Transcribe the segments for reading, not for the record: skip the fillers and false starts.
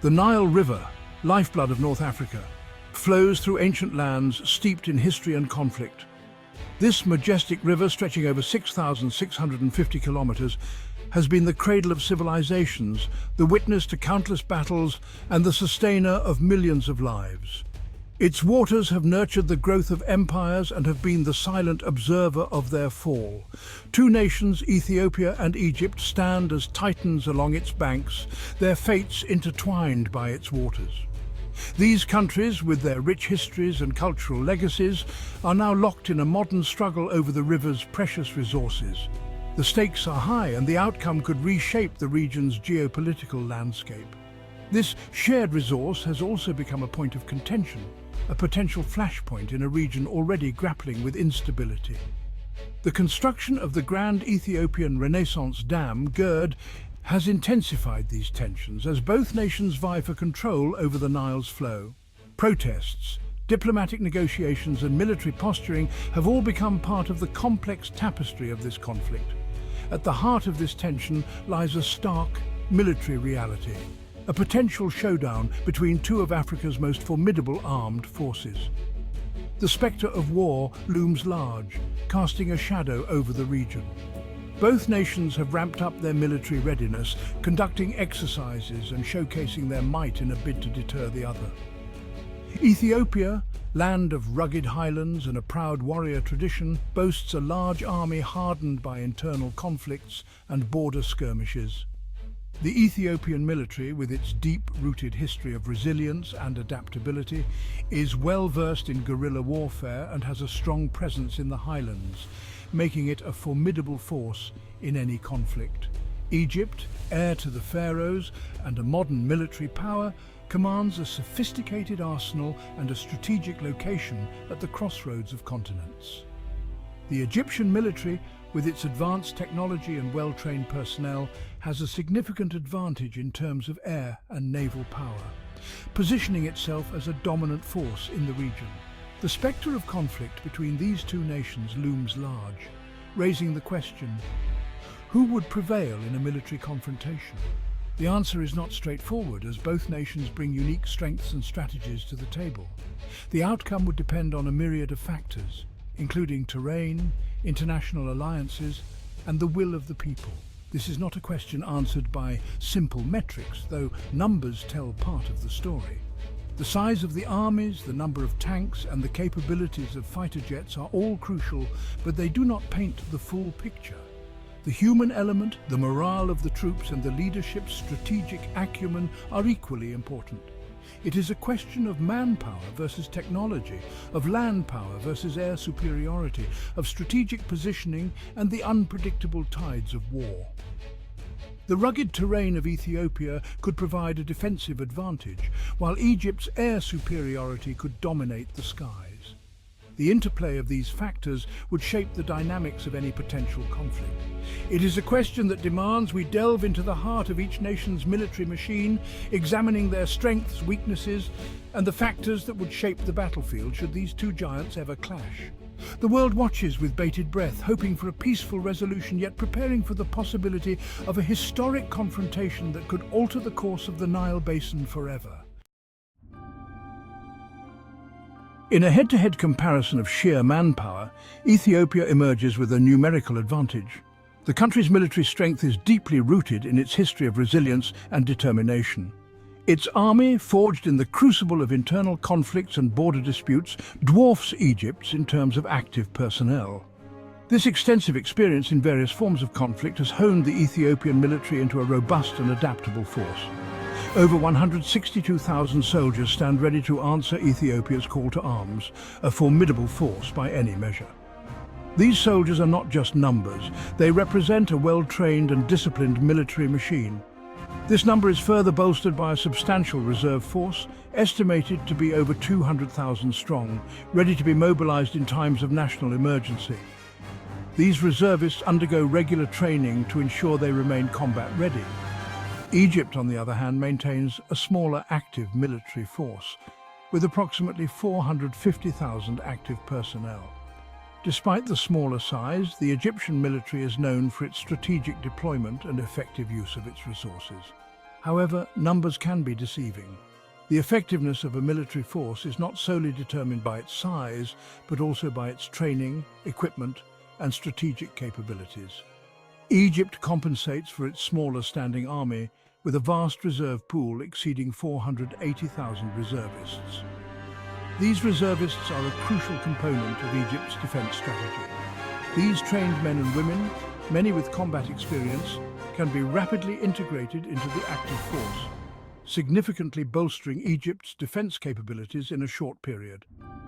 The Nile River, lifeblood of North Africa, flows through ancient lands steeped in history and conflict. This majestic river, stretching over 6,650 kilometers, has been the cradle of civilizations, the witness to countless battles, and the sustainer of millions of lives. Its waters have nurtured the growth of empires and have been the silent observer of their fall. Two nations, Ethiopia and Egypt, stand as titans along its banks, their fates intertwined by its waters. These countries, with their rich histories and cultural legacies, are now locked in a modern struggle over the river's precious resources. The stakes are high, and the outcome could reshape the region's geopolitical landscape. This shared resource has also become a point of contention, a potential flashpoint in a region already grappling with instability. The construction of the Grand Ethiopian Renaissance Dam, GERD, has intensified these tensions as both nations vie for control over the Nile's flow. Protests, diplomatic negotiations and military posturing have all become part of the complex tapestry of this conflict. At the heart of this tension lies a stark military reality, a potential showdown between two of Africa's most formidable armed forces. The spectre of war looms large, casting a shadow over the region. Both nations have ramped up their military readiness, conducting exercises and showcasing their might in a bid to deter the other. Ethiopia, land of rugged highlands and a proud warrior tradition, boasts a large army hardened by internal conflicts and border skirmishes. The Ethiopian military, with its deep-rooted history of resilience and adaptability, is well versed in guerrilla warfare and has a strong presence in the highlands, making it a formidable force in any conflict. Egypt, heir to the pharaohs and a modern military power, commands a sophisticated arsenal and a strategic location at the crossroads of continents. The Egyptian military, with its advanced technology and well-trained personnel, has a significant advantage in terms of air and naval power, positioning itself as a dominant force in the region. The spectre of conflict between these two nations looms large, raising the question, who would prevail in a military confrontation? The answer is not straightforward, as both nations bring unique strengths and strategies to the table. The outcome would depend on a myriad of factors, including terrain, international alliances, and the will of the people. This is not a question answered by simple metrics, though numbers tell part of the story. The size of the armies, the number of tanks, and the capabilities of fighter jets are all crucial, but they do not paint the full picture. The human element, the morale of the troops, and the leadership's strategic acumen are equally important. It is a question of manpower versus technology, of land power versus air superiority, of strategic positioning and the unpredictable tides of war. The rugged terrain of Ethiopia could provide a defensive advantage, while Egypt's air superiority could dominate the skies. The interplay of these factors would shape the dynamics of any potential conflict. It is a question that demands we delve into the heart of each nation's military machine, examining their strengths, weaknesses, and the factors that would shape the battlefield should these two giants ever clash. The world watches with bated breath, hoping for a peaceful resolution, yet preparing for the possibility of a historic confrontation that could alter the course of the Nile Basin forever. In a head-to-head comparison of sheer manpower, Ethiopia emerges with a numerical advantage. The country's military strength is deeply rooted in its history of resilience and determination. Its army, forged in the crucible of internal conflicts and border disputes, dwarfs Egypt's in terms of active personnel. This extensive experience in various forms of conflict has honed the Ethiopian military into a robust and adaptable force. Over 162,000 soldiers stand ready to answer Ethiopia's call to arms, a formidable force by any measure. These soldiers are not just numbers, they represent a well-trained and disciplined military machine. This number is further bolstered by a substantial reserve force, estimated to be over 200,000 strong, ready to be mobilized in times of national emergency. These reservists undergo regular training to ensure they remain combat-ready. Egypt, on the other hand, maintains a smaller active military force, with approximately 450,000 active personnel. Despite the smaller size, the Egyptian military is known for its strategic deployment and effective use of its resources. However, numbers can be deceiving. The effectiveness of a military force is not solely determined by its size, but also by its training, equipment, and strategic capabilities. Egypt compensates for its smaller standing army with a vast reserve pool exceeding 480,000 reservists. These reservists are a crucial component of Egypt's defense strategy. These trained men and women, many with combat experience, can be rapidly integrated into the active force, significantly bolstering Egypt's defense capabilities in a short period.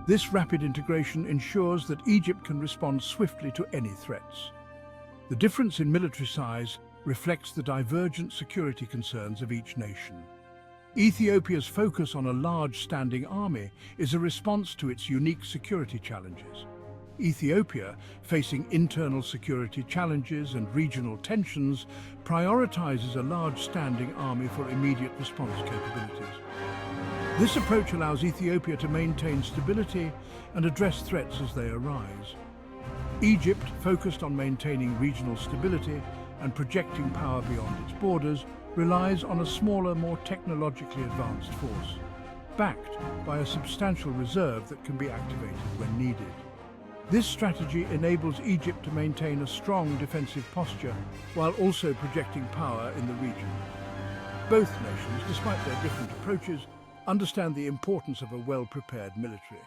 This rapid integration ensures that Egypt can respond swiftly to any threats. The difference in military size reflects the divergent security concerns of each nation. Ethiopia's focus on a large standing army is a response to its unique security challenges. Ethiopia, facing internal security challenges and regional tensions, prioritizes a large standing army for immediate response capabilities. This approach allows Ethiopia to maintain stability and address threats as they arise. Egypt, focused on maintaining regional stability and projecting power beyond its borders, relies on a smaller, more technologically advanced force, backed by a substantial reserve that can be activated when needed. This strategy enables Egypt to maintain a strong defensive posture while also projecting power in the region. Both nations, despite their different approaches, understand the importance of a well-prepared military.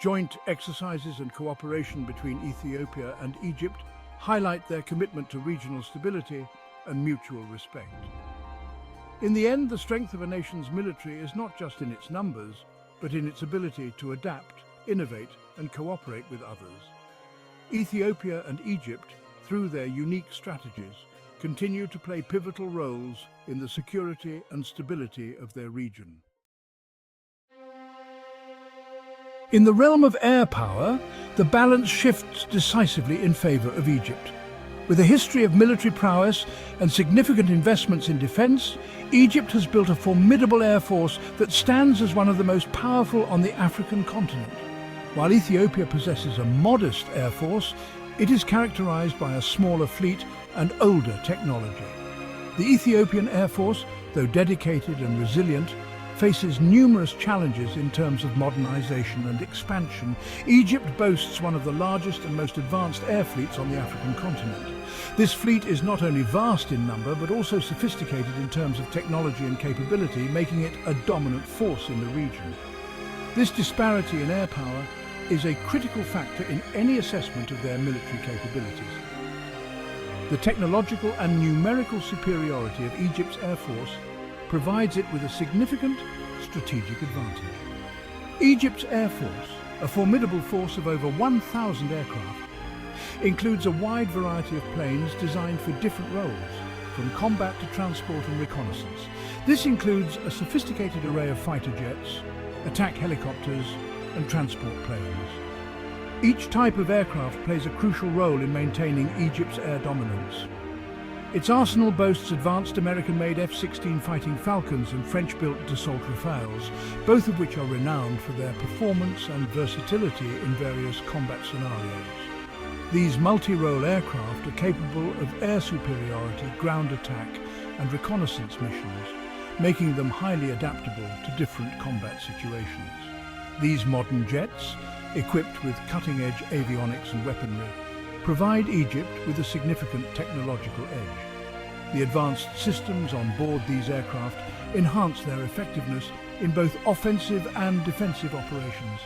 Joint exercises and cooperation between Ethiopia and Egypt highlight their commitment to regional stability and mutual respect. In the end, the strength of a nation's military is not just in its numbers, but in its ability to adapt, innovate, and cooperate with others. Ethiopia and Egypt, through their unique strategies, continue to play pivotal roles in the security and stability of their region. In the realm of air power, the balance shifts decisively in favor of Egypt. With a history of military prowess and significant investments in defense, Egypt has built a formidable air force that stands as one of the most powerful on the African continent. While Ethiopia possesses a modest air force, it is characterized by a smaller fleet and older technology. The Ethiopian Air Force, though dedicated and resilient, faces numerous challenges in terms of modernization and expansion. Egypt boasts one of the largest and most advanced air fleets on the African continent. This fleet is not only vast in number, but also sophisticated in terms of technology and capability, making it a dominant force in the region. This disparity in air power is a critical factor in any assessment of their military capabilities. The technological and numerical superiority of Egypt's air force provides it with a significant strategic advantage. Egypt's air force, a formidable force of over 1,000 aircraft, includes a wide variety of planes designed for different roles, from combat to transport and reconnaissance. This includes a sophisticated array of fighter jets, attack helicopters, and transport planes. Each type of aircraft plays a crucial role in maintaining Egypt's air dominance. Its arsenal boasts advanced American-made F-16 Fighting Falcons and French-built Dassault Rafales, both of which are renowned for their performance and versatility in various combat scenarios. These multi-role aircraft are capable of air superiority, ground attack, and reconnaissance missions, making them highly adaptable to different combat situations. These modern jets, equipped with cutting-edge avionics and weaponry, provide Egypt with a significant technological edge. The advanced systems on board these aircraft enhance their effectiveness in both offensive and defensive operations.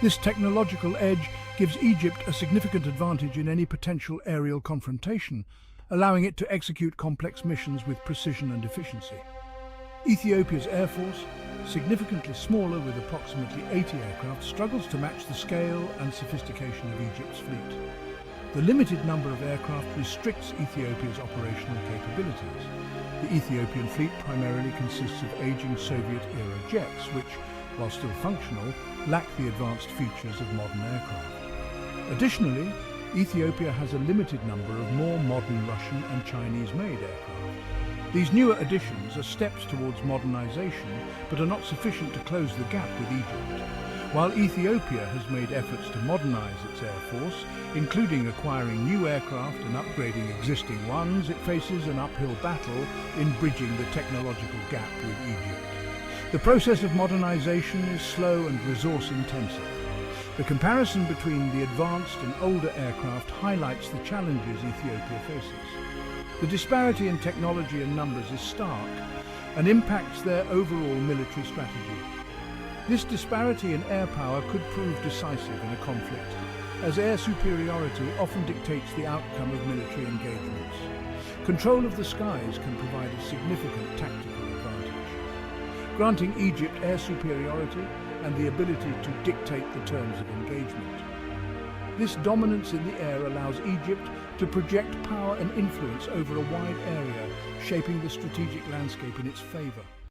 This technological edge gives Egypt a significant advantage in any potential aerial confrontation, allowing it to execute complex missions with precision and efficiency. Ethiopia's air force, significantly smaller with approximately 80 aircraft, struggles to match the scale and sophistication of Egypt's fleet. The limited number of aircraft restricts Ethiopia's operational capabilities. The Ethiopian fleet primarily consists of aging Soviet-era jets, which, while still functional, lack the advanced features of modern aircraft. Additionally, Ethiopia has a limited number of more modern Russian and Chinese-made aircraft. These newer additions are steps towards modernization, but are not sufficient to close the gap with Egypt. While Ethiopia has made efforts to modernize its air force, including acquiring new aircraft and upgrading existing ones, it faces an uphill battle in bridging the technological gap with Egypt. The process of modernization is slow and resource-intensive. The comparison between the advanced and older aircraft highlights the challenges Ethiopia faces. The disparity in technology and numbers is stark and impacts their overall military strategy. This disparity in air power could prove decisive in a conflict, as air superiority often dictates the outcome of military engagements. Control of the skies can provide a significant tactical advantage, granting Egypt air superiority and the ability to dictate the terms of engagement. This dominance in the air allows Egypt to project power and influence over a wide area, shaping the strategic landscape in its favor.